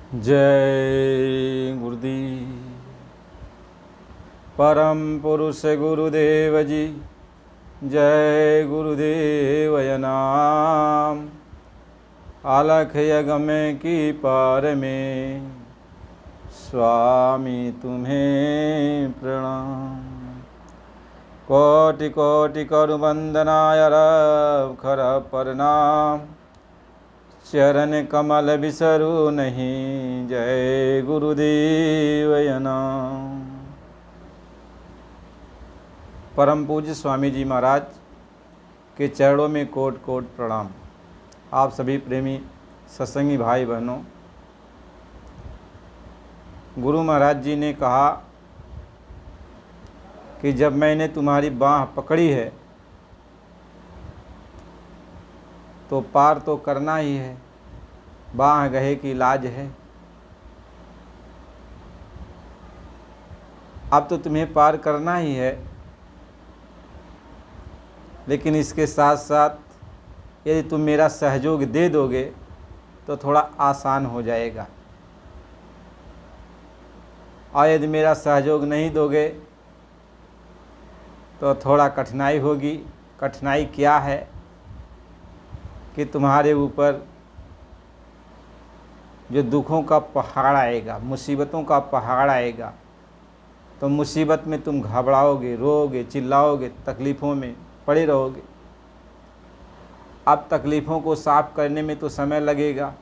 जय गुरुदेव। परम पुरुष गुरुदेव जी, जय गुरुदेव नाम। अलख यगम की पार में स्वामी तुम्हें प्रणाम। कोटि कोटि करु वंदनाय रब खर प्रणाम। चरण कमल बिसरू नहीं, जय गुरुदेव नाम। परम पूज्य स्वामी जी महाराज के चरणों में कोट कोट प्रणाम। आप सभी प्रेमी सत्संगी भाई बहनों, गुरु महाराज जी ने कहा कि जब मैंने तुम्हारी बाँह पकड़ी है तो पार तो करना ही है, बाँह गहे की लाज है। अब तो तुम्हें पार करना ही है, लेकिन इसके साथ साथ यदि तुम मेरा सहयोग दे दोगे तो थोड़ा आसान हो जाएगा, और यदि मेरा सहयोग नहीं दोगे तो थोड़ा कठिनाई होगी। कठिनाई क्या है कि तुम्हारे ऊपर जो दुखों का पहाड़ आएगा, मुसीबतों का पहाड़ आएगा, तो मुसीबत में तुम घबराओगे, रोओगे, चिल्लाओगे, तकलीफ़ों में पड़े रहोगे। अब तकलीफ़ों को साफ करने में तो समय लगेगा,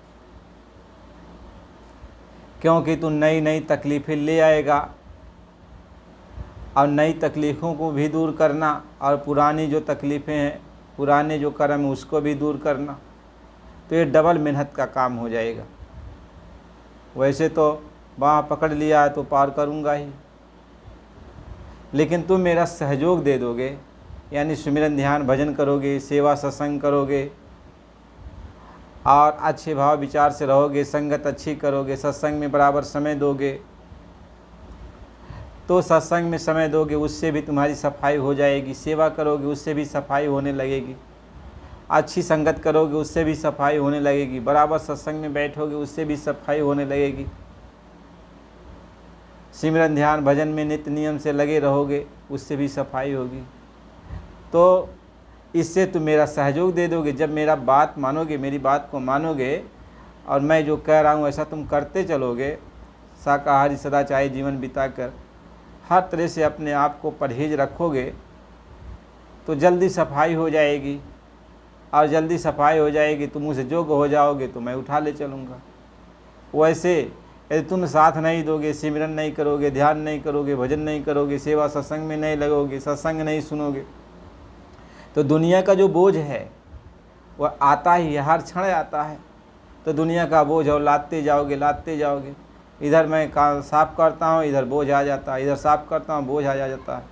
क्योंकि तू नई नई तकलीफ़ें ले आएगा, और नई तकलीफ़ों को भी दूर करना, और पुरानी जो तकलीफ़ें हैं, पुराने जो कर्म है उसको भी दूर करना, तो ये डबल मेहनत का काम हो जाएगा। वैसे तो बाँह पकड़ लिया है तो पार करूँगा ही, लेकिन तुम मेरा सहयोग दे दोगे, यानी सुमिरन ध्यान भजन करोगे, सेवा सत्संग करोगे, और अच्छे भाव विचार से रहोगे, संगत अच्छी करोगे, सत्संग में बराबर समय दोगे, तो सत्संग में समय दोगे उससे भी तुम्हारी सफाई हो जाएगी। सेवा करोगे उससे भी सफाई होने लगेगी। अच्छी संगत करोगे उससे भी सफाई होने लगेगी। बराबर सत्संग में बैठोगे उससे भी सफाई होने लगेगी। सिमरन ध्यान भजन में नित्य नियम से लगे रहोगे उससे भी सफाई होगी। तो इससे तुम मेरा सहयोग दे दोगे। जब मेरा बात मानोगे, मेरी बात को मानोगे, और मैं जो कह रहा हूँ ऐसा तुम करते चलोगे, शाकाहारी सदाचारी जीवन बिताकर हर तरह से अपने आप को परहेज रखोगे, तो जल्दी सफाई हो जाएगी, और जल्दी सफाई हो जाएगी तुम मुझसे जोग हो जाओगे तो मैं उठा ले चलूँगा। वैसे यदि तुम साथ नहीं दोगे, सिमरन नहीं करोगे, ध्यान नहीं करोगे, भजन नहीं करोगे, सेवा सत्संग में नहीं लगोगे, सत्संग नहीं सुनोगे, तो दुनिया का जो बोझ है वह आता ही है, हर क्षण आता है। तो दुनिया का बोझ और लादते जाओगे, लादते जाओगे। इधर मैं काम साफ करता हूँ, इधर बोझ आ जाता है, इधर साफ करता हूँ, बोझ आ जाता है।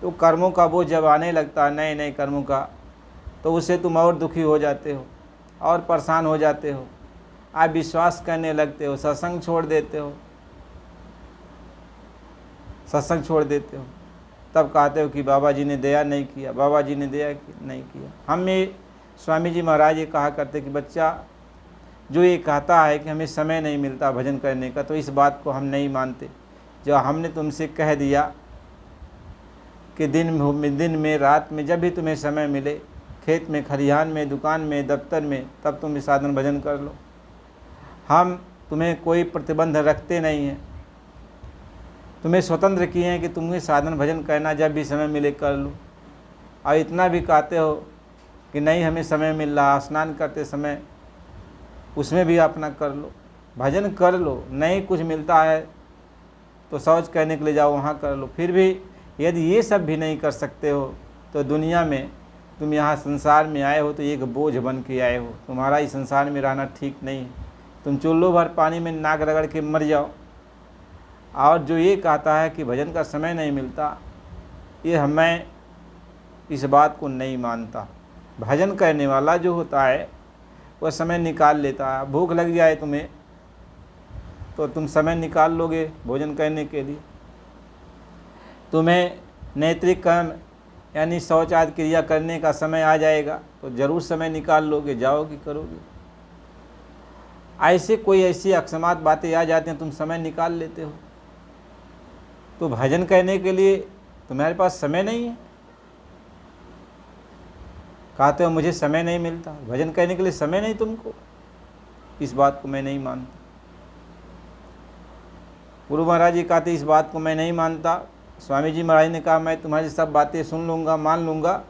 तो कर्मों का बोझ जब आने लगता है, नए नए कर्मों का, तो उससे तुम और दुखी हो जाते हो, और परेशान हो जाते हो। आप विश्वास करने लगते हो, सत्संग छोड़ देते हो, सत्संग छोड़ देते हो। तब कहते हो कि बाबा जी ने दया नहीं किया, बाबा जी ने दया नहीं किया। हमें स्वामी जी महाराज ये कहा करते कि बच्चा जो ये कहता है कि हमें समय नहीं मिलता भजन करने का, तो इस बात को हम नहीं मानते। जो हमने तुमसे कह दिया कि दिन में रात में जब भी तुम्हें समय मिले, खेत में, खलिहान में, दुकान में, दफ्तर में, तब तुम साधन भजन कर लो। हम तुम्हें कोई प्रतिबंध रखते नहीं हैं, तुम्हें स्वतंत्र किए हैं कि तुम्हें साधन भजन करना जब भी समय मिले कर लो। और इतना भी कहते हो कि नहीं हमें समय मिल रहा, स्नान करते समय उसमें भी अपना कर लो, भजन कर लो। नहीं कुछ मिलता है तो शौच करने के लिए जाओ, वहाँ कर लो। फिर भी यदि ये सब भी नहीं कर सकते हो, तो दुनिया में तुम यहाँ संसार में आए हो तो एक बोझ बन के आए हो। तुम्हारा इस संसार में रहना ठीक नहीं है। तुम चुल्लू भर पानी में नाक रगड़ के मर जाओ। और जो ये कहता है कि भजन का समय नहीं मिलता, ये मैं इस बात को नहीं मानता। भजन करने वाला जो होता है वह समय निकाल लेता है। भूख लग जाए तुम्हें तो तुम समय निकाल लोगे भोजन करने के लिए। तुम्हें नैतिक कर्म यानी शौच आदि क्रिया करने का समय आ जाएगा तो ज़रूर समय निकाल लोगे, जाओगे, करोगे। ऐसे कोई ऐसी अकस्मात बातें आ जाती हैं, तुम समय निकाल लेते हो। तो भजन करने के लिए तुम्हारे पास समय नहीं है, कहते हो मुझे समय नहीं मिलता, भजन करने के लिए समय नहीं तुमको। इस बात को मैं नहीं मानता। गुरु महाराज जी कहते इस बात को मैं नहीं मानता। स्वामी जी महाराज ने कहा मैं तुम्हारी सब बातें सुन लूँगा, मान लूँगा,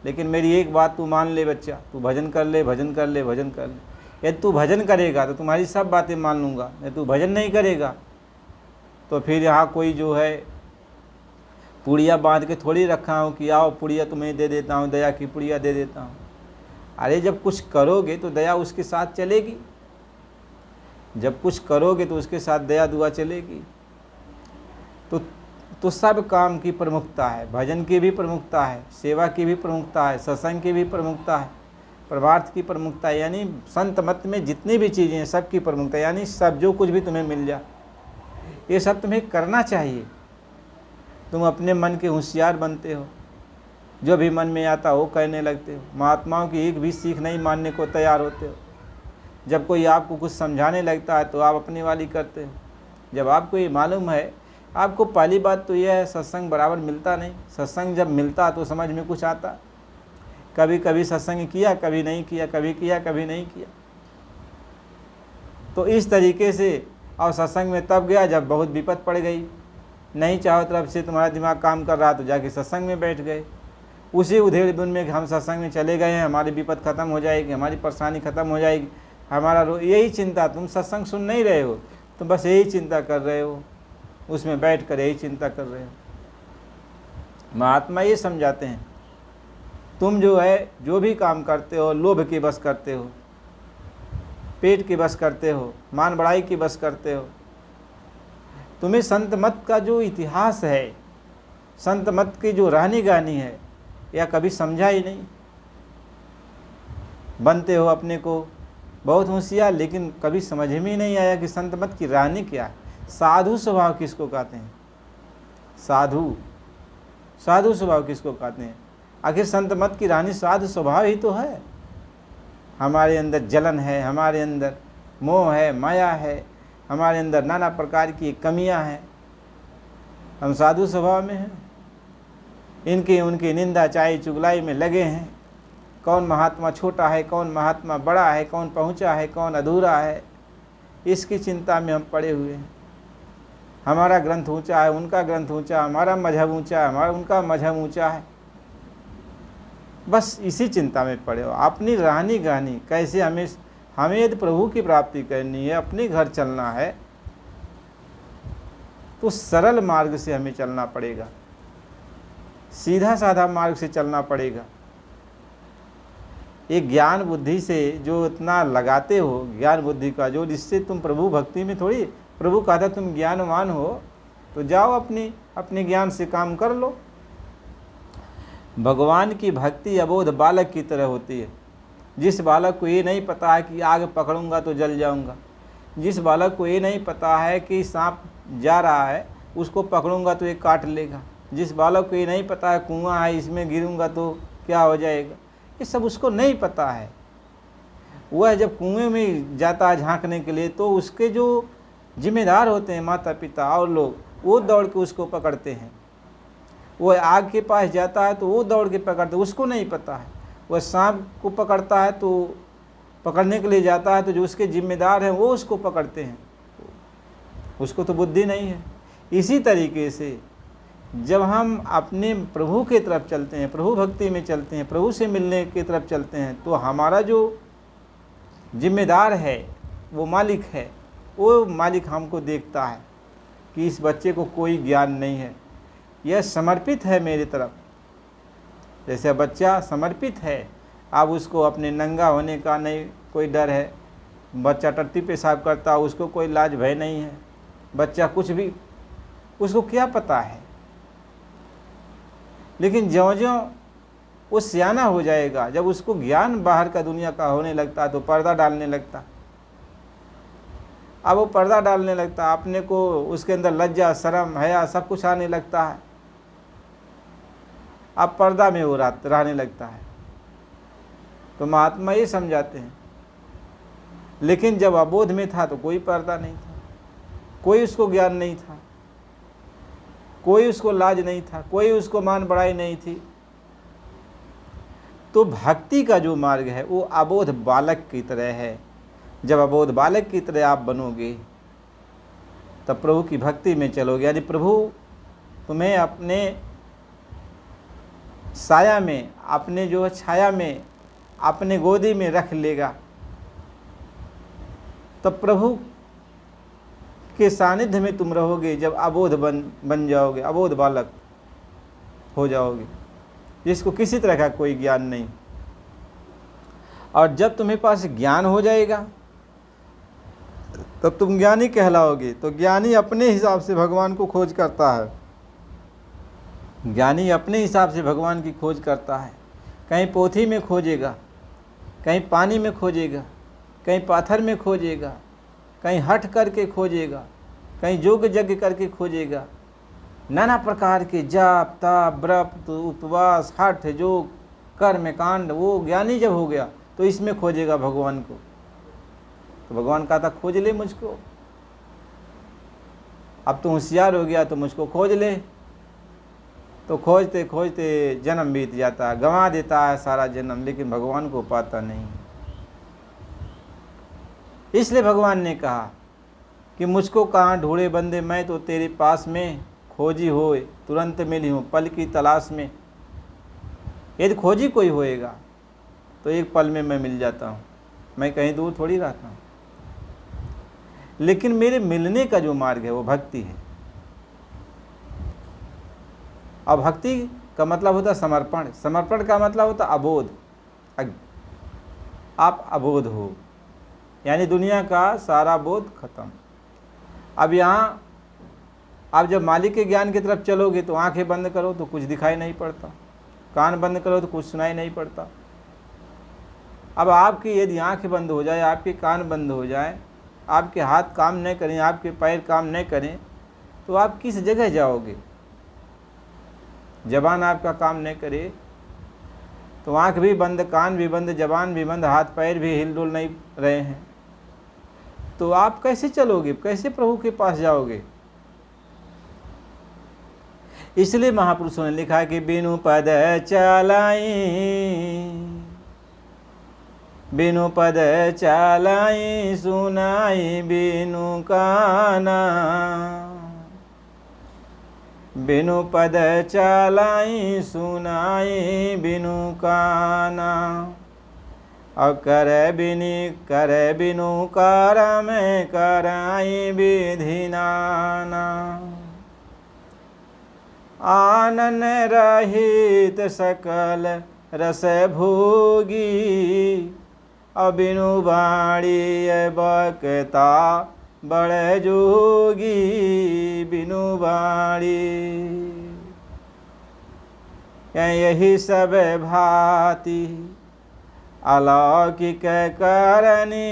लेकिन मेरी एक बात तू मान ले बच्चा, तू भजन कर ले, भजन कर ले, भजन कर ले। यदि तू भजन करेगा तो तुम्हारी सब बातें मान लूँगा, यदि तू भजन नहीं करेगा तो फिर यहाँ कोई जो है पुड़िया बांध के थोड़ी रखा हूँ कि आओ पुड़िया तुम्हें दे देता हूँ, दया की पुड़िया दे देता हूँ। अरे जब कुछ करोगे तो दया उसके साथ चलेगी, जब कुछ करोगे तो उसके साथ दया दुआ चलेगी। तो सब काम की प्रमुखता है, भजन की भी प्रमुखता है, सेवा की भी प्रमुखता है, सत्संग की भी प्रमुखता है, परमार्थ की प्रमुखता है। यानी संत मत में जितनी भी चीज़ें हैं सब की प्रमुखता है। यानी सब जो कुछ भी तुम्हें मिल जाए ये सब तुम्हें करना चाहिए। तुम अपने मन के होशियार बनते हो, जो भी मन में आता हो कहने लगते हो, महात्माओं की एक भी सीख नहीं मानने को तैयार होते हो। जब कोई आपको कुछ समझाने लगता है तो आप अपनी वाली करते हो। जब आपको ये मालूम है, आपको पहली बात तो यह है सत्संग बराबर मिलता नहीं। सत्संग जब मिलता तो समझ में कुछ आता। कभी कभी सत्संग किया, कभी नहीं किया, कभी किया, कभी नहीं किया। तो इस तरीके से और सत्संग में तब गया जब बहुत विपत पड़ गई, नहीं चाहो तरफ से तुम्हारा दिमाग काम कर रहा तो जाके सत्संग में बैठ गए। उसी उधेड़ बुन में हम सत्संग में चले गए हैं, हमारी विपत खत्म हो जाएगी, हमारी परेशानी खत्म हो जाएगी, हमारा यही चिंता। तुम सत्संग सुन नहीं रहे हो, तुम बस यही चिंता कर रहे हो, उसमें बैठ कर यही चिंता कर रहे हो। महात्मा ये समझाते हैं तुम जो है जो भी काम करते हो लोभ की बस करते हो, पेट की बस करते हो, मान बढ़ाई की बस करते हो। तुम्हें संत मत का जो इतिहास है, संत मत की जो रहनी गानी है, यह कभी समझा ही नहीं। बनते हो अपने को बहुत होशियार, लेकिन कभी समझ में ही नहीं आया कि संत मत की रहनी क्या है। साधु स्वभाव किसको कहते हैं? साधु स्वभाव किसको कहते हैं? आखिर संत मत की रानी साधु स्वभाव ही तो है। हमारे अंदर जलन है, हमारे अंदर मोह है, माया है, हमारे अंदर नाना प्रकार की कमियां हैं, हम साधु स्वभाव में हैं। इनकी उनकी निंदा चाहे चुगलाई में लगे हैं। कौन महात्मा छोटा है, कौन महात्मा बड़ा है, कौन पहुंचा है, कौन अधूरा है, इसकी चिंता में हम पड़े हुए हैं। हमारा ग्रंथ ऊंचा है, उनका ग्रंथ ऊंचा, हमारा मजहब ऊंचा है, हमारा उनका मजहब ऊंचा है, बस इसी चिंता में पड़े हो। अपनी रहनी गानी कैसे हमें यदि प्रभु की प्राप्ति करनी है, अपने घर चलना है, तो सरल मार्ग से हमें चलना पड़ेगा, सीधा साधा मार्ग से चलना पड़ेगा। एक ज्ञान बुद्धि से जो इतना लगाते हो, ज्ञान बुद्धि का जो, जिससे तुम प्रभु भक्ति में थोड़ी, प्रभु कहता तुम ज्ञानवान हो तो जाओ अपने ज्ञान से काम कर लो। भगवान की भक्ति अबोध बालक की तरह होती है। जिस बालक को ये नहीं पता है कि आग पकड़ूंगा तो जल जाऊंगा, जिस बालक को ये नहीं पता है कि सांप जा रहा है उसको पकड़ूंगा तो ये काट लेगा, जिस बालक को ये नहीं पता है कुआं है इसमें गिरूंगा तो क्या हो जाएगा, ये सब उसको नहीं पता है। वह जब कुएं में जाता है झांकने के लिए तो उसके जो जिम्मेदार होते हैं माता पिता और लोग, वो दौड़ के उसको पकड़ते हैं। वो आग के पास जाता है तो वो दौड़ के पकड़ते, उसको नहीं पता है। वह सांप को पकड़ता है तो पकड़ने के लिए जाता है तो जो उसके जिम्मेदार हैं वो उसको पकड़ते हैं, उसको तो बुद्धि नहीं है। इसी तरीके से जब हम अपने प्रभु के तरफ चलते हैं, प्रभु भक्ति में चलते हैं, प्रभु से मिलने की तरफ चलते हैं, तो हमारा जो जिम्मेदार है वो मालिक है, वो मालिक हमको देखता है कि इस बच्चे को कोई ज्ञान नहीं है, यह समर्पित है मेरी तरफ। जैसे बच्चा समर्पित है, अब उसको अपने नंगा होने का नहीं कोई डर है, बच्चा टट्टी पेशाब करता उसको कोई लाज भय नहीं है, बच्चा कुछ भी, उसको क्या पता है। लेकिन ज्यों-ज्यों वो सियाना हो जाएगा, जब उसको ज्ञान बाहर का दुनिया का होने लगता तो पर्दा डालने लगता। अब वो पर्दा डालने लगता, अपने को उसके अंदर लज्जा शर्म हया सब कुछ आने लगता है। अब पर्दा में वो रहने लगता है। तो महात्मा ये समझाते हैं लेकिन जब अबोध में था तो कोई पर्दा नहीं था, कोई उसको ज्ञान नहीं था, कोई उसको लाज नहीं था, कोई उसको मान बढ़ाई नहीं थी। तो भक्ति का जो मार्ग है वो अबोध बालक की तरह है। जब अबोध बालक की तरह आप बनोगे तब प्रभु की भक्ति में चलोगे, यानी प्रभु तुम्हें अपने साया में, अपने जो छाया में, अपने गोदी में रख लेगा। तब प्रभु के सानिध्य में तुम रहोगे जब अबोध बन जाओगे, अबोध बालक हो जाओगे जिसको किसी तरह का कोई ज्ञान नहीं। और जब तुम्हें पास ज्ञान हो जाएगा तब तुम ज्ञानी कहलाओगे। तो ज्ञानी अपने हिसाब से भगवान को खोज करता है, ज्ञानी अपने हिसाब से भगवान की खोज करता है। कहीं पोथी में खोजेगा, कहीं पानी में खोजेगा, कहीं पाथर में खोजेगा, कहीं हठ करके खोजेगा, कहीं योग यज्ञ करके खोजेगा। नाना प्रकार के जाप ताप व्रत उपवास हठ योग कर्म कांड, वो ज्ञानी जब हो गया तो इसमें खोजेगा भगवान को। तो भगवान कहा था खोज ले मुझको, अब तो होशियार हो गया तो मुझको खोज ले। तो खोजते खोजते जन्म बीत जाता है, गंवा देता है सारा जन्म, लेकिन भगवान को पाता नहीं। इसलिए भगवान ने कहा कि मुझको कहाँ ढूंढे बंदे, मैं तो तेरे पास में खोजी होए तुरंत मिली हूँ पल की तलाश में। यदि खोजी कोई होएगा तो एक पल में मैं मिल जाता हूँ, मैं कहीं दूर थोड़ी रहता हूँ। लेकिन मेरे मिलने का जो मार्ग है वो भक्ति है। और भक्ति का मतलब होता है समर्पण, समर्पण का मतलब होता है अबोध। आप अबोध हो, यानी दुनिया का सारा बोध खत्म। अब यहाँ आप जब मालिक के ज्ञान की तरफ चलोगे तो आंखें बंद करो तो कुछ दिखाई नहीं पड़ता, कान बंद करो तो कुछ सुनाई नहीं पड़ता। अब आपकी यदि आंखें बंद हो जाए, आपके कान बंद हो जाए, आपके हाथ काम नहीं करें, आपके पैर काम नहीं करें, तो आप किस जगह जाओगे? जबान आपका काम नहीं करे तो आंख भी बंद, कान भी बंद, जबान भी बंद, हाथ पैर भी हिल डुल नहीं रहे हैं, तो आप कैसे चलोगे, कैसे प्रभु के पास जाओगे? इसलिए महापुरुषों ने लिखा कि बिनु पद चलाई, बिनु पद चलाई सुनाई बिनु काना, बिनु पद चलाई सुनाई बिनु काना। और कर बिनु करम कराई विधि नाना। आनन रहित सकल रस भोगी, अबिनु बाणी बकता बड़ जोगी बिनु बाणी। यही सब भांति अलौकिक करनी,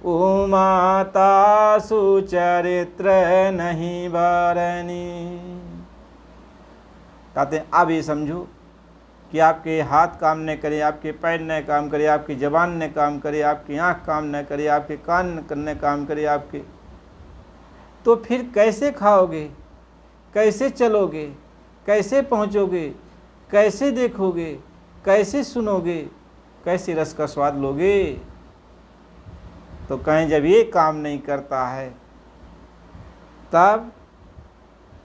उमाता सुचरित्र नहीं बारनी। कहते हैं अब ये समझो कि आपके हाथ काम न करे, आपके पैर न काम करे, आपकी जबान न काम करे, आपकी आँख काम न करे, आपके कान न काम करे आपके, तो फिर कैसे खाओगे, कैसे चलोगे, कैसे पहुँचोगे, कैसे देखोगे, कैसे सुनोगे, कैसे रस का स्वाद लोगे? तो कहें जब ये काम नहीं करता है तब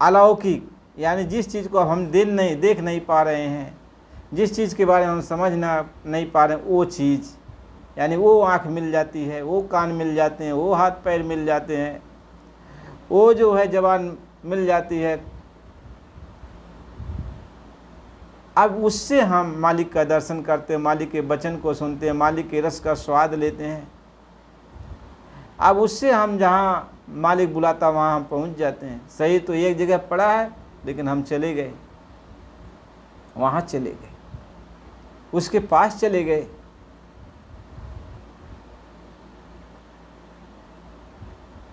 अलौकिक, यानी जिस चीज़ को हम देख नहीं पा रहे हैं, जिस चीज़ के बारे में हम समझना नहीं पा रहे हैं, वो चीज़, यानी वो आँख मिल जाती है, वो कान मिल जाते हैं, वो हाथ पैर मिल जाते हैं, वो जो है जबान मिल जाती है। अब उससे हम मालिक का दर्शन करते हैं, मालिक के वचन को सुनते हैं, मालिक के रस का स्वाद लेते हैं। अब उससे हम जहाँ मालिक बुलाता वहाँ हम पहुँच जाते हैं। सही तो एक जगह पड़ा है, लेकिन हम चले गए, वहाँ चले गए, उसके पास चले गए।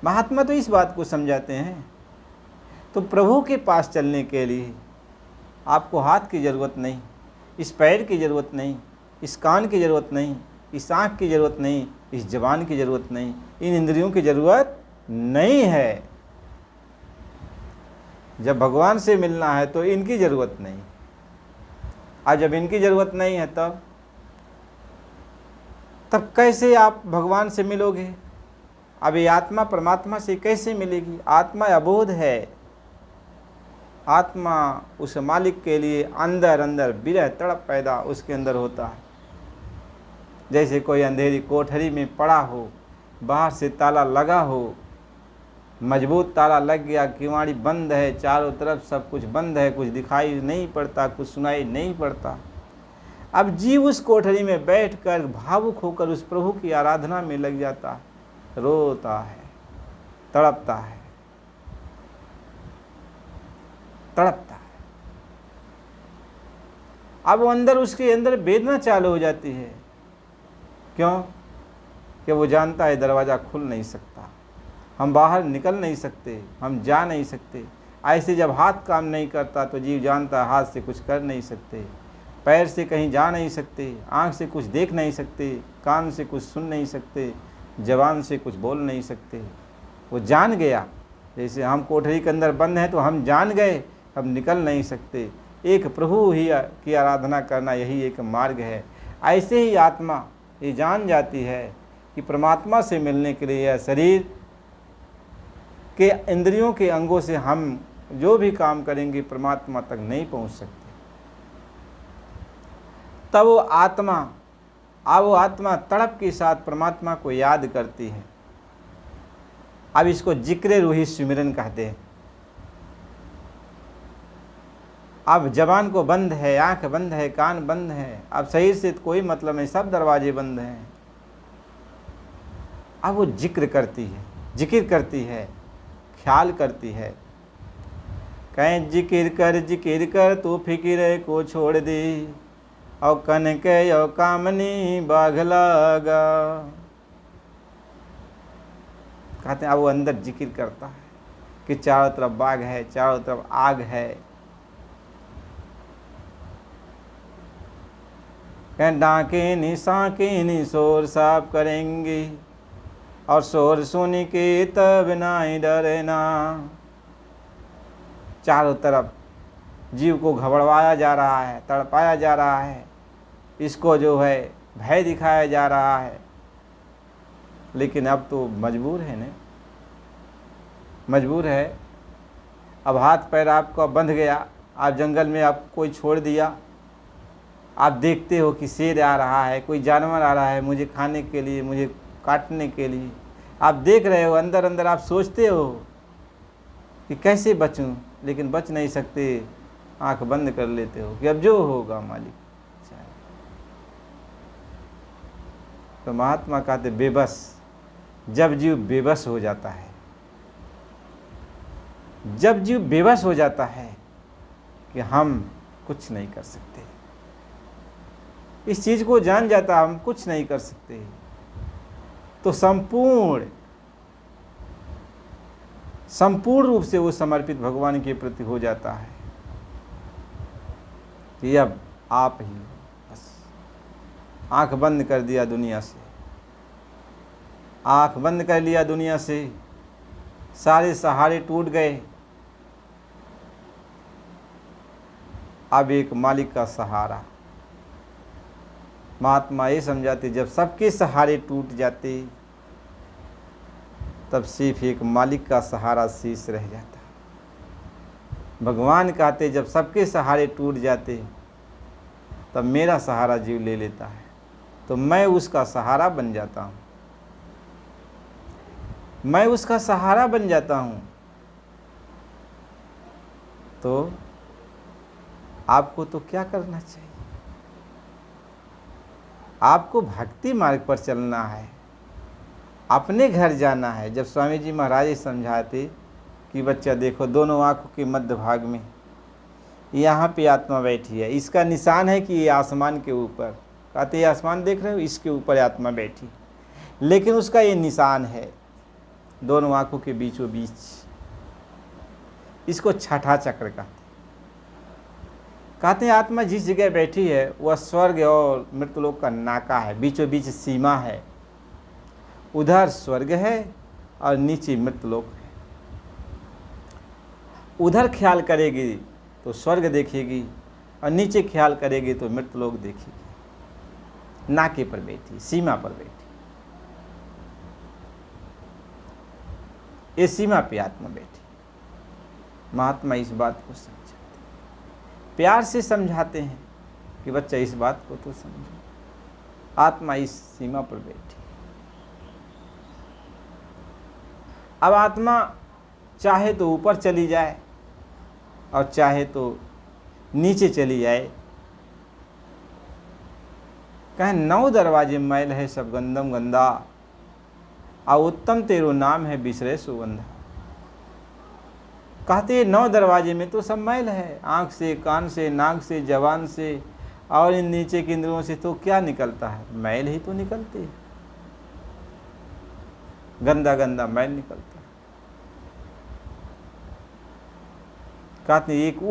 महात्मा तो इस बात को समझाते हैं। तो प्रभु के पास चलने के लिए आपको हाथ की ज़रूरत नहीं, इस पैर की ज़रूरत नहीं, इस कान की ज़रूरत नहीं, इस आँख की ज़रूरत नहीं, इस जबान की ज़रूरत नहीं, इन इंद्रियों की ज़रूरत नहीं है। जब भगवान से मिलना है तो इनकी ज़रूरत नहीं। आज जब इनकी ज़रूरत नहीं है तब कैसे आप भगवान से मिलोगे? अब ये आत्मा परमात्मा से कैसे मिलेगी? आत्मा अबोध है। आत्मा उस मालिक के लिए अंदर अंदर विरह तड़प पैदा उसके अंदर होता है। जैसे कोई अंधेरी कोठरी में पड़ा हो, बाहर से ताला लगा हो, मजबूत ताला लग गया, किवाड़ी बंद है, चारों तरफ सब कुछ बंद है, कुछ दिखाई नहीं पड़ता, कुछ सुनाई नहीं पड़ता। अब जीव उस कोठरी में बैठकर भावुक होकर उस प्रभु की आराधना में लग जाता है, रोता है, तड़पता है, तड़पता है। अब अंदर उसके अंदर वेदना चालू हो जाती है। क्यों? कि वो जानता है दरवाज़ा खुल नहीं सकता, हम बाहर निकल नहीं सकते, हम जा नहीं सकते। ऐसे जब हाथ काम नहीं करता तो जीव जानता है हाथ से कुछ कर नहीं सकते, पैर से कहीं जा नहीं सकते, आँख से कुछ देख नहीं सकते, कान से कुछ सुन नहीं सकते, ज़बान से कुछ बोल नहीं सकते। वो जान गया, जैसे हम कोठरी के अंदर बंद हैं तो हम जान गए हम निकल नहीं सकते। एक प्रभु ही की आराधना करना यही एक मार्ग है। ऐसे ही आत्मा ये जान जाती है कि परमात्मा से मिलने के लिए यह शरीर के इंद्रियों के अंगों से हम जो भी काम करेंगे परमात्मा तक नहीं पहुंच सकते। तब वो आत्मा तड़प के साथ परमात्मा को याद करती है। अब इसको जिक्र रूही सुमिरन कहते हैं। अब जबान को बंद है, आंख बंद है, कान बंद है, अब शरीर से कोई मतलब नहीं, सब दरवाजे बंद हैं। अब वो जिक्र करती है, ख्याल करती है। कहें जिक्र कर तू फिक्र को छोड़ दे, और कन के और कामनी बाघ लगा। कहते हैं अब वो अंदर जिक्र करता है कि चारों तरफ बाघ है, चारों तरफ आग है। कहें डाके साके शोर साफ करेंगे, और शोर सुन के तब नाई डरना। चारों तरफ जीव को घबराया जा रहा है, तड़पाया जा रहा है, इसको जो है भय दिखाया जा रहा है। लेकिन अब तो मजबूर है ना, मजबूर है। अब हाथ पैर आपका बंध गया, आप जंगल में आप कोई छोड़ दिया, आप देखते हो कि शेर आ रहा है, कोई जानवर आ रहा है मुझे खाने के लिए, मुझे काटने के लिए। आप देख रहे हो, अंदर अंदर आप सोचते हो कि कैसे बचूं, लेकिन बच नहीं सकते। आंख बंद कर लेते हो कि अब जो होगा मालिक। तो महात्मा कहते बेबस, जब जीव बेबस हो जाता है, जब जीव बेबस हो जाता है कि हम कुछ नहीं कर सकते, इस चीज को जान जाता हम कुछ नहीं कर सकते, तो संपूर्ण रूप से वो समर्पित भगवान के प्रति हो जाता है कि अब आप ही। बस आंख बंद कर दिया दुनिया से, आंख बंद कर लिया दुनिया से, सारे सहारे टूट गए। अब एक मालिक का सहारा। महात्मा ये समझाते जब सबके सहारे टूट जाते तब सिर्फ एक मालिक का सहारा शेष रह जाता। भगवान कहते जब सबके सहारे टूट जाते तब मेरा सहारा जीव ले लेता है, तो मैं उसका सहारा बन जाता हूँ, मैं उसका सहारा बन जाता हूँ। तो आपको तो क्या करना चाहिए? आपको भक्ति मार्ग पर चलना है, अपने घर जाना है। जब स्वामी जी महाराज समझाते कि बच्चा देखो दोनों आँखों के मध्य भाग में यहाँ पे आत्मा बैठी है, इसका निशान है कि ये आसमान के ऊपर। कहते ये आसमान देख रहे हो, इसके ऊपर आत्मा बैठी, लेकिन उसका ये निशान है दोनों आँखों के बीचों बीच। इसको छठा चक्र कहते हैं। आत्मा जिस जगह बैठी है वह स्वर्ग और मृतलोक का नाका है, बीचों बीच सीमा है। उधर स्वर्ग है और नीचे मृतलोक है। उधर ख्याल करेगी तो स्वर्ग देखेगी और नीचे ख्याल करेगी तो मृतलोक देखेगी। नाके पर बैठी, सीमा पर बैठी, ये सीमा पे आत्मा बैठी। महात्मा इस बात को समझाते, प्यार से समझाते हैं कि बच्चा इस बात को तो समझो, आत्मा इस सीमा पर बैठी। अब आत्मा चाहे तो ऊपर चली जाए और चाहे तो नीचे चली जाए। कहें 9 दरवाजे मैल है सब गंदम गंदा, आ उत्तम तेरो नाम है बिसरे सुगंधा। कहते 9 दरवाजे में तो सब मैल है, आँख से, कान से, नाक से, जबान से और इन नीचे के इंद्रियों से तो क्या निकलता है? मैल ही तो निकलती है, गंदा गंदा मैल निकलता है। कहते एक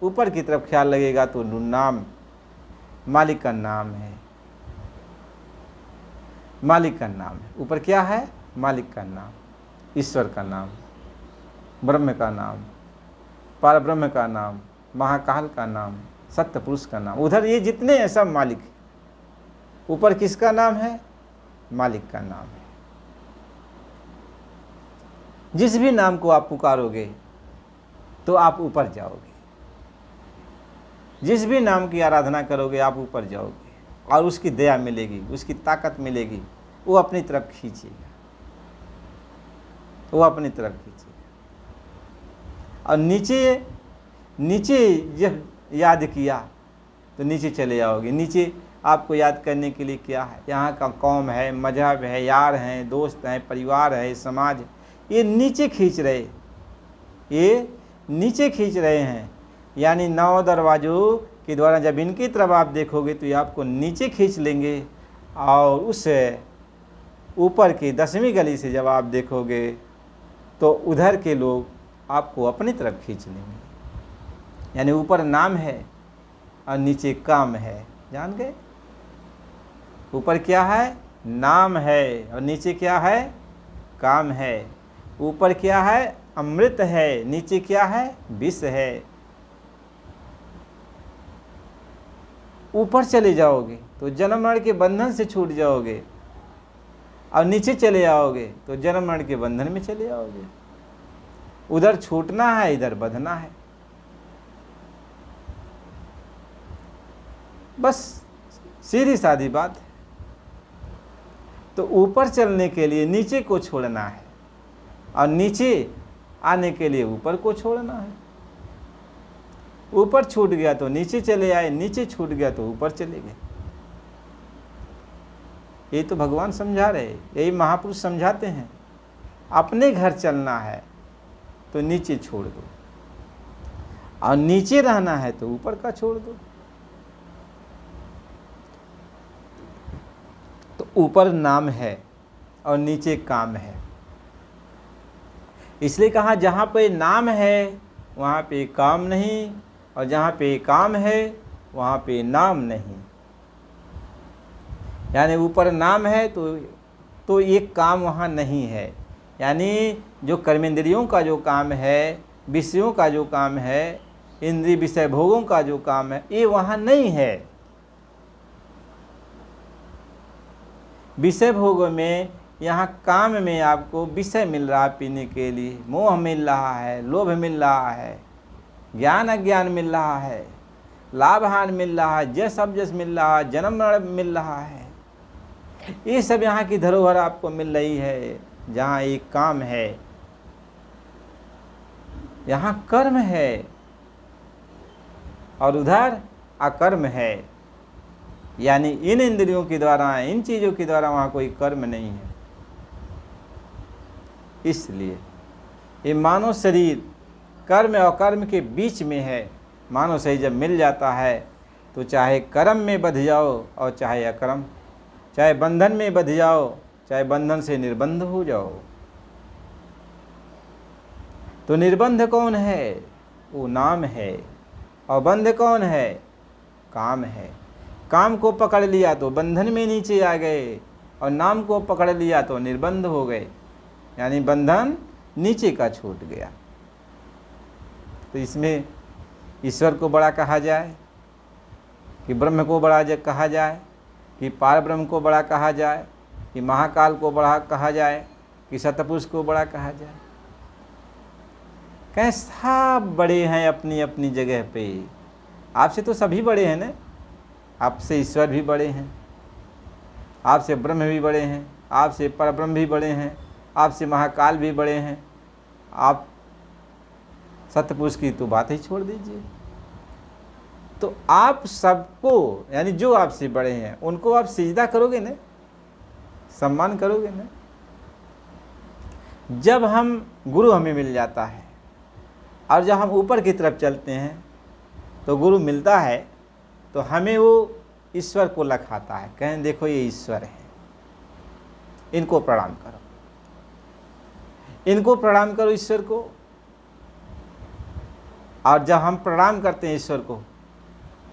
ऊपर की तरफ ख्याल लगेगा तो नाम, मालिक का नाम है, मालिक का नाम है। ऊपर क्या है? मालिक का नाम, ईश्वर का नाम, ब्रह्म का नाम, परब्रह्म का नाम, महाकाल का नाम, सत्य पुरुष का नाम। उधर ये जितने हैं सब मालिक है। ऊपर किसका नाम है? मालिक का नाम है। जिस भी नाम को आप पुकारोगे तो आप ऊपर जाओगे, जिस भी नाम की आराधना करोगे आप ऊपर जाओगे और उसकी दया मिलेगी, उसकी ताकत मिलेगी, वो अपनी तरफ खींचेगा, वो अपनी तरफ खींचेगा। और नीचे जब याद किया तो नीचे चले जाओगे। नीचे आपको याद करने के लिए क्या है? यहाँ का कौम है, मजहब है, यार हैं, दोस्त हैं, परिवार है, समाज, ये नीचे खींच रहे, ये नीचे खींच रहे हैं। यानी 9 दरवाजों के द्वारा जब इनकी तरफ आप देखोगे तो ये आपको नीचे खींच लेंगे, और उस ऊपर की 10वीं गली से जब आप देखोगे तो उधर के लोग आपको अपनी तरफ खींच लेंगे। यानी ऊपर नाम है और नीचे काम है। जान गए? ऊपर क्या है? नाम है और नीचे क्या है? काम है। ऊपर क्या है? अमृत है, नीचे क्या है? विष है। ऊपर चले जाओगे तो जन्म मरण के बंधन से छूट जाओगे, और नीचे चले जाओगे तो जन्म मरण के बंधन में चले जाओगे। उधर छूटना है, इधर बंधना है। बस सीधी सादी बात है। तो ऊपर चलने के लिए नीचे को छोड़ना है, और नीचे आने के लिए ऊपर को छोड़ना है। ऊपर छूट गया तो नीचे चले आए, नीचे छूट गया तो ऊपर चले गए। ये तो भगवान समझा रहे, यही महापुरुष समझाते हैं। अपने घर चलना है तो नीचे छोड़ दो, और नीचे रहना है तो ऊपर का छोड़ दो। तो ऊपर नाम है और नीचे काम है। इसलिए कहा जहाँ पे नाम है वहाँ पे काम नहीं, और जहाँ पे काम है वहाँ पे नाम नहीं। यानी ऊपर नाम है तो एक काम वहाँ नहीं है। यानी जो कर्मेंद्रियों का जो काम है, विषयों का जो काम है, इंद्रिय विषय भोगों का जो काम है, ये वहाँ नहीं है। विषय भोगों में, यहाँ काम में आपको विषय मिल रहा है पीने के लिए, मोह मिल रहा है, लोभ मिल रहा है, ज्ञान अज्ञान मिल रहा है, लाभ हानि मिल रहा है, जस अवजस मिल रहा है, जन्म मरण मिल रहा है। ये सब यहाँ की धरोहर आपको मिल रही है। जहाँ एक काम है, यहाँ कर्म है, और उधर अकर्म है। यानी इन इंद्रियों के द्वारा, इन चीज़ों के द्वारा वहाँ कोई कर्म नहीं है। इसलिए ये मानव शरीर कर्म और अकर्म के बीच में है। मानव शरीर जब मिल जाता है तो चाहे कर्म में बंध जाओ और चाहे अकर्म, चाहे बंधन में बंध जाओ चाहे बंधन से निर्बंध हो जाओ। तो निर्बंध कौन है? वो नाम है। और बंध कौन है? काम है। काम को पकड़ लिया तो बंधन में नीचे आ गए, और नाम को पकड़ लिया तो निर्बंध हो गए, यानी बंधन नीचे का छूट गया। तो इसमें ईश्वर को बड़ा कहा जाए कि ब्रह्म को बड़ा कहा जाए, कि पार ब्रह्म को बड़ा कहा जाए, कि महाकाल को बड़ा कहा जाए, कि सतपुरुष को बड़ा कहा जाए। कैसा बड़े हैं अपनी अपनी जगह पे। आपसे तो सभी बड़े हैं ना, आपसे ईश्वर भी बड़े हैं, आपसे ब्रह्म भी बड़े हैं, आपसे परब्रह्म भी बड़े हैं, आपसे महाकाल भी बड़े हैं। आप सतपुरुष की तो बात ही छोड़ दीजिए। तो आप सबको, यानी जो आपसे बड़े हैं उनको आप सिजदा करोगे ना, सम्मान करोगे ना। जब हम गुरु हमें मिल जाता है और जब हम ऊपर की तरफ चलते हैं तो गुरु मिलता है तो हमें वो ईश्वर को लखाता है, कहें देखो ये ईश्वर है, इनको प्रणाम करो, इनको प्रणाम करो ईश्वर को। और जब हम प्रणाम करते हैं ईश्वर को,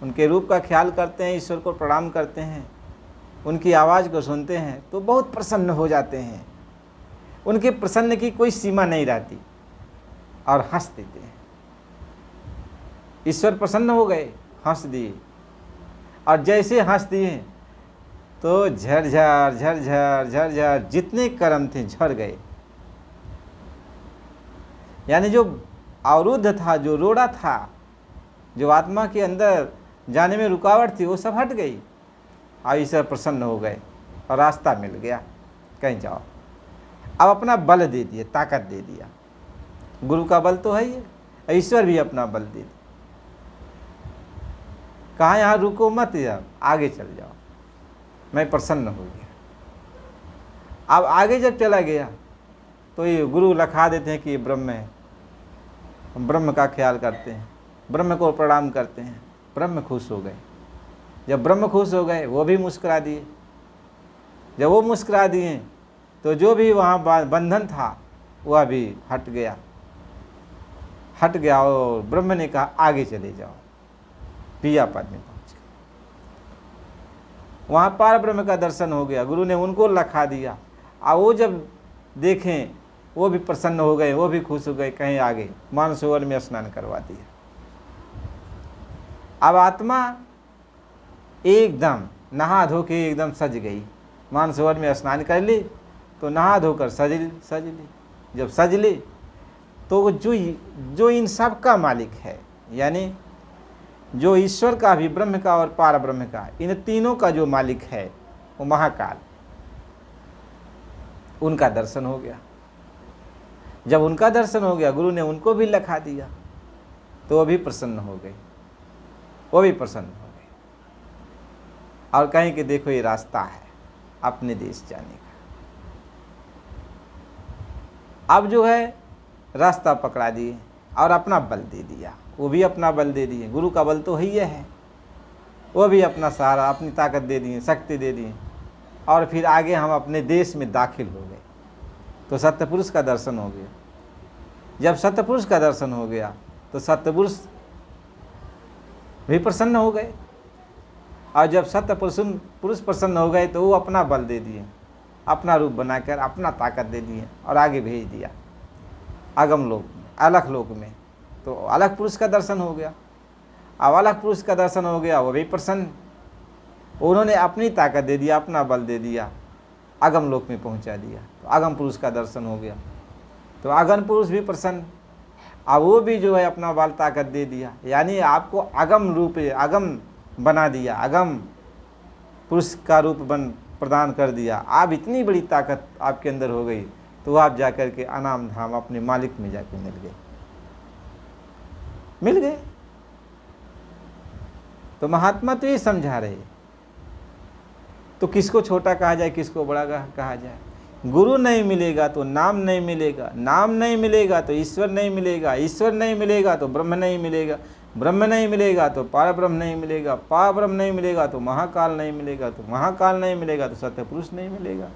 उनके रूप का ख्याल करते हैं, ईश्वर को प्रणाम करते हैं, उनकी आवाज़ को सुनते हैं तो बहुत प्रसन्न हो जाते हैं। उनके प्रसन्न की कोई सीमा नहीं रहती और हंस देते हैं। ईश्वर प्रसन्न हो गए, हंस दिए, और जैसे हंस दिए तो झरझर झरझर झरझर जितने कर्म थे झड़ गए। यानी जो अवरुद्ध था, जो रोड़ा था, जो आत्मा के अंदर जाने में रुकावट थी, वो सब हट गई और ईश्वर प्रसन्न हो गए और रास्ता मिल गया, कहीं जाओ। अब अपना बल दे दिए, ताकत दे दिया। गुरु का बल तो है ही, ईश्वर भी अपना बल दे दिया। कहा यहाँ रुको मत, यार आगे चल जाओ, मैं प्रसन्न हो गया। अब आगे जब चला गया तो ये गुरु लखा देते हैं कि ये ब्रह्म है, हम ब्रह्म का ख्याल करते हैं, ब्रह्म को प्रणाम करते हैं। ब्रह्म खुश हो गए। जब ब्रह्म खुश हो गए वो भी मुस्कुरा दिए। जब वो मुस्कुरा दिए तो जो भी वहाँ बंधन था वह भी हट गया और ब्रह्म ने कहा आगे चले जाओ, पिया पद में पहुँच गए। वहाँ पार ब्रह्म का दर्शन हो गया, गुरु ने उनको लखा दिया। और वो जब देखें वो भी प्रसन्न हो गए, वो भी खुश हो गए, कहीं आगे मानसरोवर में स्नान करवा दिया। अब आत्मा एकदम नहा धो के एकदम सज गई। मानसरोवर में स्नान कर ली तो नहा धोकर सज ली। जब सज ली तो जो इन सब का मालिक है, यानी जो ईश्वर का भी, ब्रह्म का और पार ब्रह्म का, इन तीनों का जो मालिक है वो महाकाल, उनका दर्शन हो गया। जब उनका दर्शन हो गया, गुरु ने उनको भी लखा दिया तो वो भी प्रसन्न हो गए, वो भी प्रसन्न हो गए और कहें कि देखो ये रास्ता है अपने देश जाने का। अब जो है रास्ता पकड़ा दिए और अपना बल दे दिया, वो भी अपना बल दे दिए। गुरु का बल तो ही है, वो भी अपना सहारा, अपनी ताकत दे दिए, शक्ति दे दिए। और फिर आगे हम अपने देश में दाखिल हो गए तो सत्यपुरुष का दर्शन हो गया। जब सत्यपुरुष का दर्शन हो गया तो सत्यपुरुष भी प्रसन्न हो गए, और जब सत्यपुरुष प्रसन्न हो गए तो वो अपना बल दे दिए, अपना रूप बनाकर अपना ताकत दे दिए और आगे भेज दिया अगम लोक में, अलख लोक में। तो अलख पुरुष का दर्शन हो गया। अब अलख पुरुष का दर्शन हो गया, वो भी प्रसन्न, उन्होंने अपनी ताकत दे दिया, अपना बल दे दिया, अगम लोक में पहुंचा दिया। तो अगम पुरुष का दर्शन हो गया तो अगम पुरुष भी प्रसन्न, अब वो भी जो है अपना बल ताकत दे दिया, यानी आपको अगम रूप, अगम बना दिया, अगम पुरुष का रूप प्रदान कर दिया। आप इतनी बड़ी ताकत आपके अंदर हो गई तो आप जाकर के अनाम धाम अपने मालिक में जाकर मिल गए। तो महात्मा तो ये समझा रहे, तो किसको छोटा कहा जाए, किसको बड़ा कहा जाए। गुरु नहीं मिलेगा तो नाम नहीं मिलेगा, नाम नहीं मिलेगा तो ईश्वर नहीं मिलेगा, ईश्वर नहीं मिलेगा तो ब्रह्म नहीं मिलेगा, ब्रह्म नहीं मिलेगा तो पार ब्रह्म नहीं मिलेगा, पार ब्रह्म नहीं मिलेगा तो महाकाल नहीं मिलेगा, तो महाकाल नहीं मिलेगा तो सत्यपुरुष नहीं मिलेगा,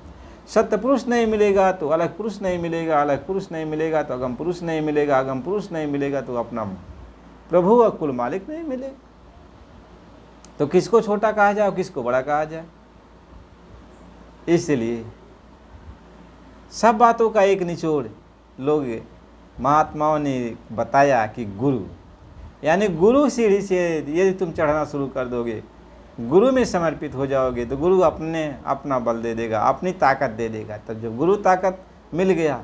सत्यपुरुष नहीं मिलेगा तो अलग पुरुष नहीं मिलेगा, अलग पुरुष नहीं मिलेगा तो अगम पुरुष नहीं मिलेगा, अगम पुरुष नहीं मिलेगा तो अपना प्रभु और कुल मालिक नहीं मिलेगा। तो किसको छोटा कहा जाए और किसको बड़ा कहा जाए। इसलिए सब बातों का एक निचोड़ लोग महात्माओं ने बताया कि गुरु, यानी गुरु सीढ़ी से यदि तुम चढ़ना शुरू कर दोगे, गुरु में समर्पित हो जाओगे, तो गुरु अपना बल दे देगा, अपनी ताकत दे देगा। तब जब गुरु ताकत मिल गया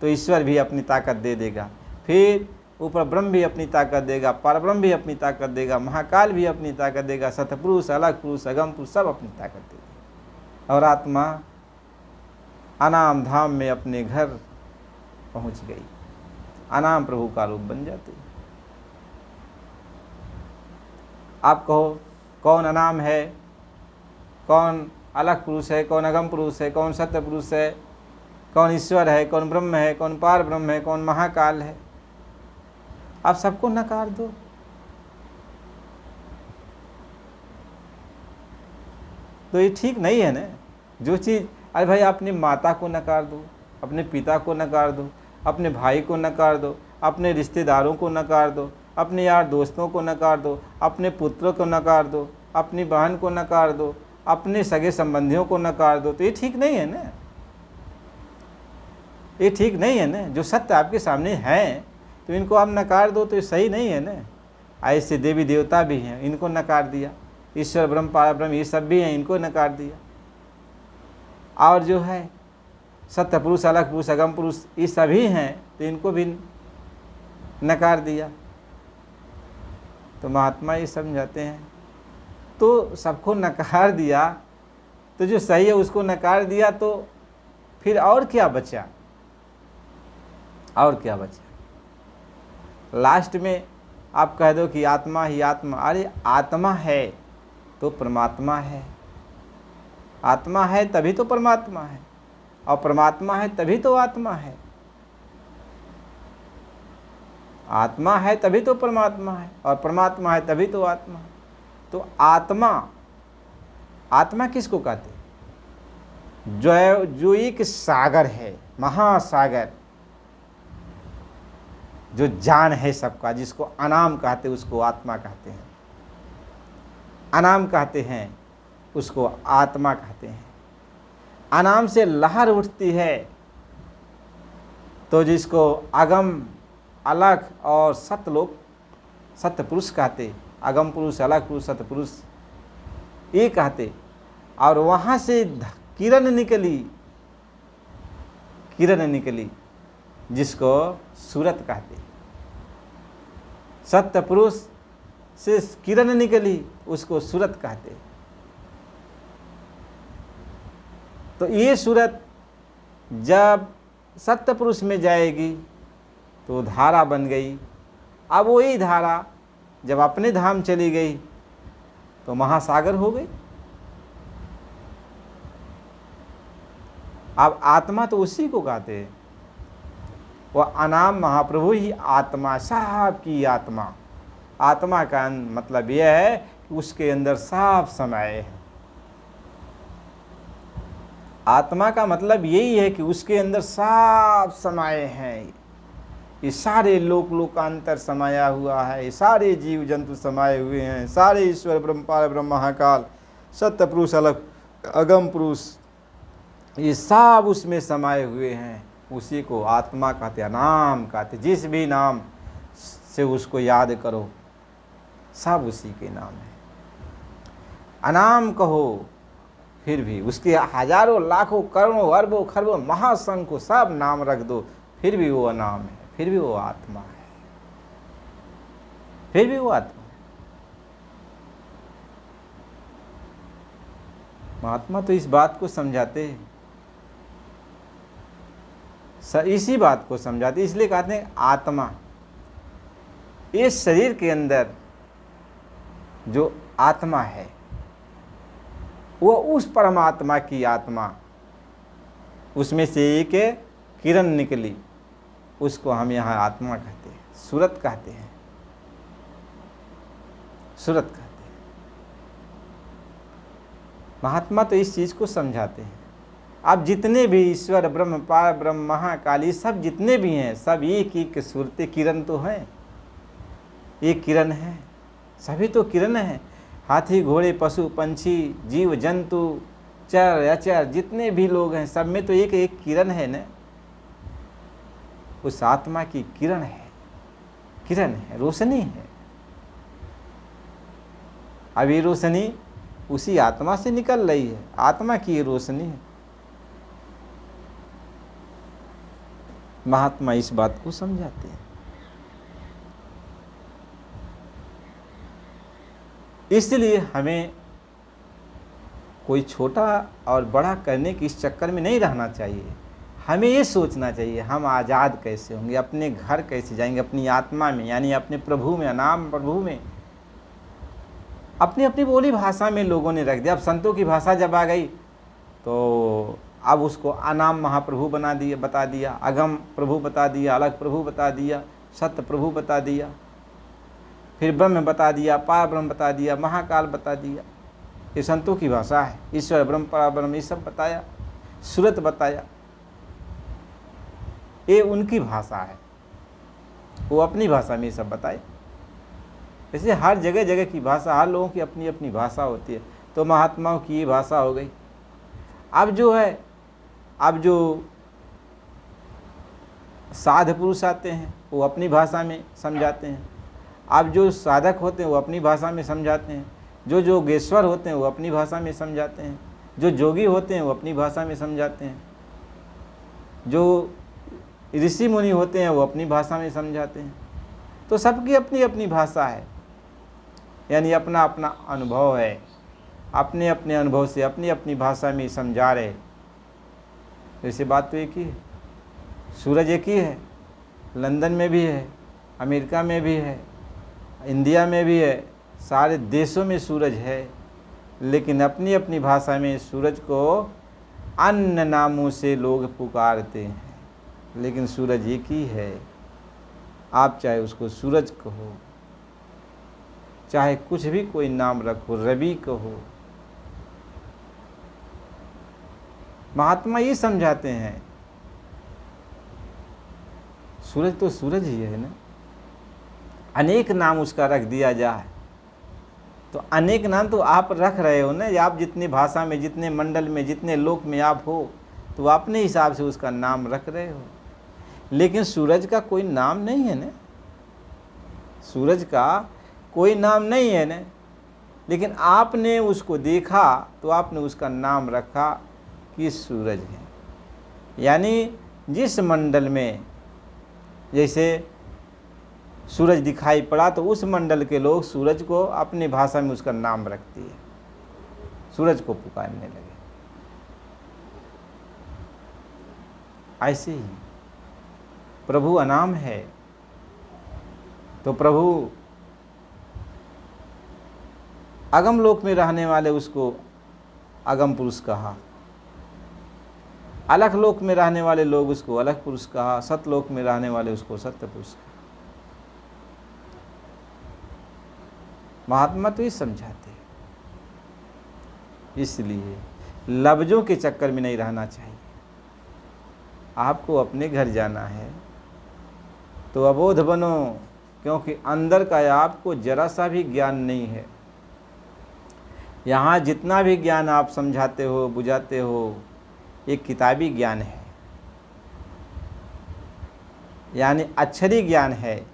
तो ईश्वर भी अपनी ताकत दे देगा, फिर ऊपर ब्रह्म भी अपनी ताकत देगा, परब्रह्म भी अपनी ताकत देगा, महाकाल भी अपनी ताकत देगा, सतपुरुष, अलग पुरुष, अगम पुरुष सब अपनी ताकत देगा। और आत्मा अनाम धाम में अपने घर पहुंच गई, अनाम प्रभु का रूप बन जाती। आप कहो कौन अनाम है, कौन अलग पुरुष है, कौन अगम पुरुष है, कौन सत्य पुरुष है, कौन ईश्वर है, कौन ब्रह्म है, कौन पार ब्रह्म है, कौन महाकाल है? आप सबको नकार दो। तो ये ठीक नहीं है ना। जो चीज़, अरे भाई अपनी माता को नकार दो, अपने पिता को नकार दो, अपने भाई को नकार दो, अपने रिश्तेदारों को नकार दो, अपने यार दोस्तों को नकार दो, अपने पुत्र को नकार दो, अपनी बहन को नकार दो, अपने सगे संबंधियों को नकार दो। तो ये ठीक नहीं है ना, ये ठीक नहीं है ना। जो सत्य आपके सामने हैं तो इनको आप नकार दो, तो ये सही नहीं है ना। ऐसे देवी देवता भी हैं, इनको नकार दिया, ईश्वर ब्रह्म पार ब्रह्म ये सब भी हैं, इनको नकार दिया। और जो है सत्य पुरुष, अलग पुरुष, अगम पुरुष ये सभी हैं, तो इनको भी नकार दिया। तो महात्मा ये समझाते हैं, तो सबको नकार दिया, तो जो सही है उसको नकार दिया, तो फिर और क्या बचा? और क्या बचा? लास्ट में आप कह दो कि आत्मा ही आत्मा। अरे आत्मा है तो परमात्मा है, आत्मा है तभी तो परमात्मा है, और परमात्मा है तभी तो आत्मा है। आत्मा है तभी तो परमात्मा है, और परमात्मा है तभी तो आत्मा है। तो आत्मा, आत्मा किसको कहते? जो एक सागर है, महासागर, जो जान है सबका, जिसको अनाम कहते उसको आत्मा कहते हैं, अनाम कहते हैं उसको आत्मा कहते हैं। अनाम से लहर उठती है तो जिसको अगम, अलग और सत्य लोग सत्य पुरुष कहते, अगम पुरुष, अलग पुरुष, सत्य पुरुष ये कहते। और वहाँ से किरण निकली, किरण निकली जिसको सूरत कहते। सत्य पुरुष से किरण निकली उसको सूरत कहते। तो ये सूरत जब सत्य पुरुष में जाएगी तो धारा बन गई। अब वही धारा जब अपने धाम चली गई तो महासागर हो गई। अब आत्मा तो उसी को कहते हैं, वह अनाम महाप्रभु ही आत्मा, साहब की आत्मा। आत्मा का मतलब यह है कि उसके अंदर साफ समाये है। आत्मा का मतलब यही है कि उसके अंदर साफ समाये हैं। ये सारे लोकांतर समाया हुआ है, ये सारे जीव जंतु समाये हुए हैं, सारे ईश्वर ब्रह्म पार ब्रह्म महाकाल सत्य पुरुष अलग अगम पुरुष ये सब उसमें समाये हुए हैं। उसी को आत्मा कहते, नाम कहते। जिस भी नाम से उसको याद करो सब उसी के नाम है। अनाम कहो फिर भी उसके हजारों लाखों करोड़ों अरबों खरबों महासंख्यों सब नाम रख दो, फिर भी वो अनाम है, फिर भी वो आत्मा है, फिर भी वो आत्मा है। महात्मा तो इस बात को समझाते हैं, इसी बात को समझाते, इसलिए कहते हैं आत्मा। इस शरीर के अंदर जो आत्मा है वो उस परमात्मा की आत्मा, उसमें से एक किरण निकली, उसको हम यहाँ आत्मा कहते हैं, सूरत कहते हैं, सूरत कहते हैं। महात्मा तो इस चीज़ को समझाते हैं। अब जितने भी ईश्वर ब्रह्म पार ब्रह्म महाकाली सब जितने भी हैं सब एक एक सूरत किरण तो हैं, एक किरण है, सभी तो किरण है। हाथी घोड़े पशु पंछी जीव जंतु चर अचर जितने भी लोग हैं सब में तो एक एक किरण है ना, उस आत्मा की किरण है, रोशनी है। अब ये रोशनी उसी आत्मा से निकल रही है, आत्मा की ये रोशनी है। महात्मा इस बात को समझाते हैं। इसलिए हमें कोई छोटा और बड़ा करने के इस चक्कर में नहीं रहना चाहिए। हमें ये सोचना चाहिए हम आज़ाद कैसे होंगे, अपने घर कैसे जाएंगे, अपनी आत्मा में यानी अपने प्रभु में, अनाम प्रभु में। अपनी अपनी बोली भाषा में लोगों ने रख दिया। अब संतों की भाषा जब आ गई तो अब उसको अनाम महाप्रभु बता दिया, अगम प्रभु बता दिया, अलग प्रभु बता दिया, सत्य प्रभु बता दिया, फिर ब्रह्म बता दिया, पार ब्रह्म बता दिया, महाकाल बता दिया। ये संतों की भाषा है। ईश्वर ब्रह्म पार ब्रह्म ये सब बताया, सूरत बताया, ये उनकी भाषा है। वो अपनी भाषा में ये सब बताए। ऐसे हर जगह जगह की भाषा, हर लोगों की अपनी अपनी भाषा होती है। तो महात्माओं की ये भाषा हो गई। अब जो साध पुरुष आते हैं वो अपनी भाषा में समझाते हैं। अब जो साधक होते हैं वो अपनी भाषा में समझाते हैं। जो योगेश्वर होते हैं वो अपनी भाषा में समझाते हैं। जो जोगी होते हैं वो अपनी भाषा में समझाते हैं। जो ऋषि मुनि होते हैं वो अपनी भाषा में समझाते हैं। तो सबकी अपनी अपनी भाषा है, यानी अपना अपना अनुभव है। अपने अपने अनुभव से अपनी अपनी भाषा में समझा रहे। वैसे बात तो एक ही है, सूरज एक ही है। लंदन में भी है, अमेरिका में भी है, इंडिया में भी है, सारे देशों में सूरज है। लेकिन अपनी अपनी भाषा में सूरज को अन्य नामों से लोग पुकारते हैं, लेकिन सूरज एक ही है। आप चाहे उसको सूरज कहो, चाहे कुछ भी कोई नाम रखो, रवि कहो। महात्मा ये समझाते हैं सूरज तो सूरज ही है ना। अनेक नाम उसका रख दिया जाए तो अनेक नाम तो आप रख रहे हो ना। आप जितनी भाषा में, जितने मंडल में, जितने लोक में आप हो, तो अपने हिसाब से उसका नाम रख रहे हो। लेकिन सूरज का कोई नाम नहीं है ना, सूरज का कोई नाम नहीं है ना। लेकिन आपने उसको देखा तो आपने उसका नाम रखा कि सूरज है। यानी जिस मंडल में जैसे सूरज दिखाई पड़ा तो उस मंडल के लोग सूरज को अपनी भाषा में उसका नाम रखती है, सूरज को पुकारने लगे। ऐसे ही प्रभु अनाम है तो प्रभु अगम लोक में रहने वाले उसको अगम पुरुष कहा, अलग लोक में रहने वाले लोग उसको अलग पुरुष कहा, सतलोक में रहने वाले उसको सत्य पुरुष कहा। महात्मा तो ये समझाते हैं। इसलिए लफ्जों के चक्कर में नहीं रहना चाहिए। आपको अपने घर जाना है तो अबोध बनो, क्योंकि अंदर का आपको जरा सा भी ज्ञान नहीं है। यहाँ जितना भी ज्ञान आप समझाते हो, बुझाते हो, एक किताबी ज्ञान है, यानी अक्षरी ज्ञान है।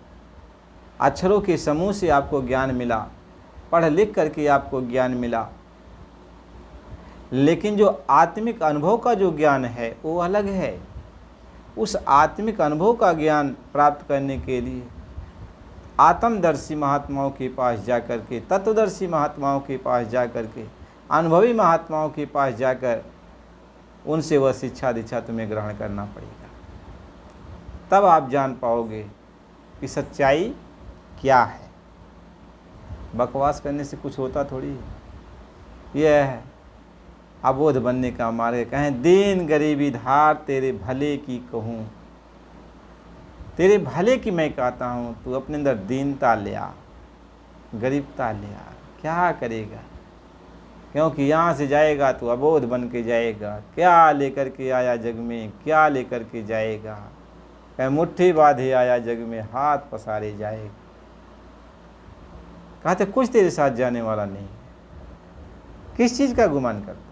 अक्षरों के समूह से आपको ज्ञान मिला, पढ़ लिख करके आपको ज्ञान मिला। लेकिन जो आत्मिक अनुभव का जो ज्ञान है वो अलग है। उस आत्मिक अनुभव का ज्ञान प्राप्त करने के लिए आत्मदर्शी महात्माओं के पास जाकर के, तत्वदर्शी महात्माओं के पास जाकर के, अनुभवी महात्माओं के पास जाकर उनसे वह शिक्षा दीक्षा तुम्हें ग्रहण करना पड़ेगा। तब आप जान पाओगे कि सच्चाई क्या है। बकवास करने से कुछ होता थोड़ी है। यह है अबोध बनने का मार्ग। कहें दीन गरीबी धार तेरे भले की कहूँ, तेरे भले की मैं कहता हूँ, तू अपने अंदर दीनता ले आ, गरीबता ले आ। क्या करेगा? क्योंकि यहाँ से जाएगा तो अबोध बन के जाएगा। क्या लेकर के आया जग में, क्या लेकर के जाएगा? कहीं मुट्ठी बांधे आया जग में, हाथ पसारे जाएगा। कहते कुछ तेरे साथ जाने वाला नहीं है। किस चीज़ का गुमान करता है?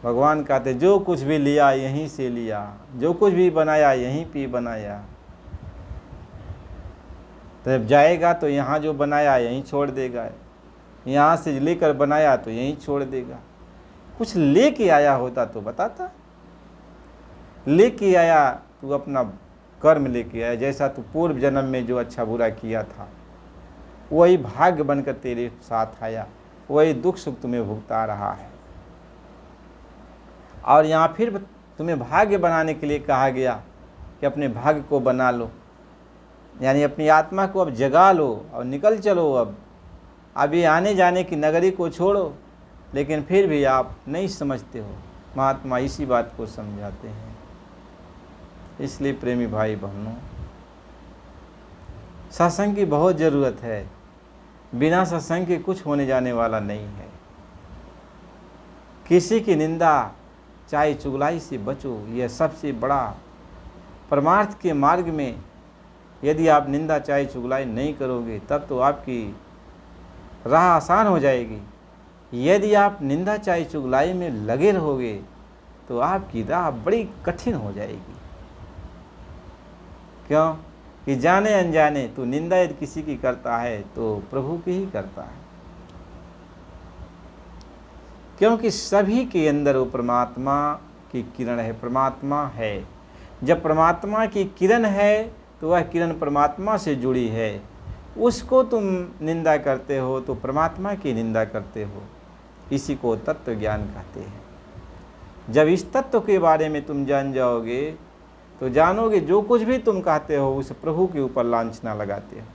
भगवान कहते जो कुछ भी लिया यहीं से लिया, जो कुछ भी बनाया यहीं पे बनाया। तो जब जाएगा तो यहाँ जो बनाया यहीं छोड़ देगा, यहाँ से लेकर बनाया तो यहीं छोड़ देगा। कुछ लेके आया होता तो बताता। लेके आया तू अपना कर्म लेके आया, जैसा तू पूर्व जन्म में जो अच्छा बुरा किया था वही भाग्य बनकर तेरे साथ आया, वही दुख सुख तुम्हें भुगता रहा है। और यहाँ फिर तुम्हें भाग्य बनाने के लिए कहा गया कि अपने भाग्य को बना लो, यानी अपनी आत्मा को अब जगा लो और निकल चलो। अब ये आने जाने की नगरी को छोड़ो। लेकिन फिर भी आप नहीं समझते हो। महात्मा इसी बात को समझाते हैं। इसलिए प्रेमी भाई बहनों, सत्संग की बहुत ज़रूरत है। बिना सत्संग के कुछ होने जाने वाला नहीं है। किसी की निंदा चाहे चुगलाई से बचो, यह सबसे बड़ा। परमार्थ के मार्ग में यदि आप निंदा चाहे चुगलाई नहीं करोगे तब तो आपकी राह आसान हो जाएगी। यदि आप निंदा चाहे चुगलाई में लगे रहोगे तो आपकी राह बड़ी कठिन हो जाएगी। क्यों कि जाने अनजाने तो निंदा यदि किसी की करता है तो प्रभु की ही करता है। क्योंकि सभी के अंदर वो परमात्मा की किरण है, परमात्मा है। जब परमात्मा की किरण है तो वह किरण परमात्मा से जुड़ी है। उसको तुम निंदा करते हो तो परमात्मा की निंदा करते हो। इसी को तत्व ज्ञान कहते हैं। जब इस तत्व के बारे में तुम जान जाओगे तो जानोगे जो कुछ भी तुम कहते हो उस प्रभु के ऊपर लांछना लगाते हो,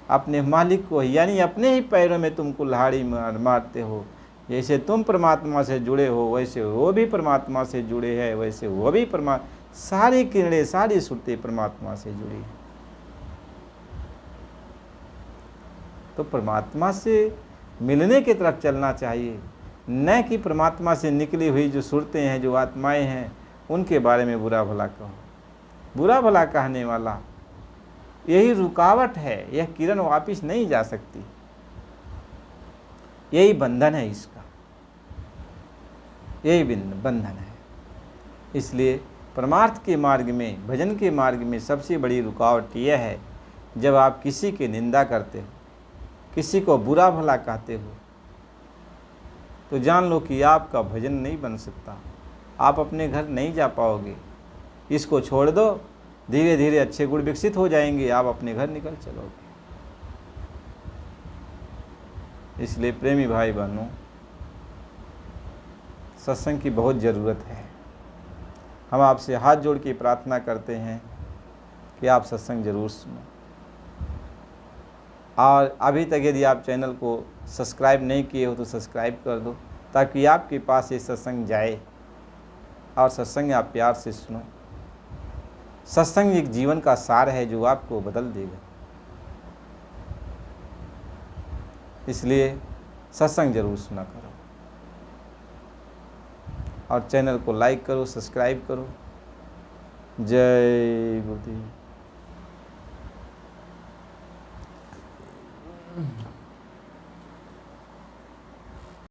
अपने मालिक को, यानी अपने ही पैरों में तुम कुल्हाड़ी मारते हो। जैसे तुम परमात्मा से जुड़े हो वैसे वो भी परमात्मा से जुड़े हैं, वैसे वो भी सारी किरणें सारी सुरतें परमात्मा से जुड़ी हैं। तो परमात्मा से मिलने की तरफ चलना चाहिए, न कि परमात्मा से निकली हुई जो सुरतें हैं, जो आत्माएं हैं, उनके बारे में बुरा भला कहो। बुरा भला कहने वाला यही रुकावट है। यह किरण वापिस नहीं जा सकती, यही बंधन है इसका, यही बंधन है। इसलिए परमार्थ के मार्ग में, भजन के मार्ग में सबसे बड़ी रुकावट यह है जब आप किसी की निंदा करते हो, किसी को बुरा भला कहते हो, तो जान लो कि आपका भजन नहीं बन सकता। आप अपने घर नहीं जा पाओगे। इसको छोड़ दो, धीरे धीरे अच्छे गुण विकसित हो जाएंगे, आप अपने घर निकल चलोगे। इसलिए प्रेमी भाई बहनों, सत्संग की बहुत ज़रूरत है। हम आपसे हाथ जोड़ के प्रार्थना करते हैं कि आप सत्संग जरूर सुनो। और अभी तक यदि आप चैनल को सब्सक्राइब नहीं किए हो तो सब्सक्राइब कर दो, ताकि आपके पास ये सत्संग जाए और सत्संग आप प्यार से सुनो। सत्संग एक जीवन का सार है जो आपको बदल देगा। इसलिए सत्संग जरूर सुना करो और चैनल को लाइक करो, सब्सक्राइब करो। जय गुरुदेव।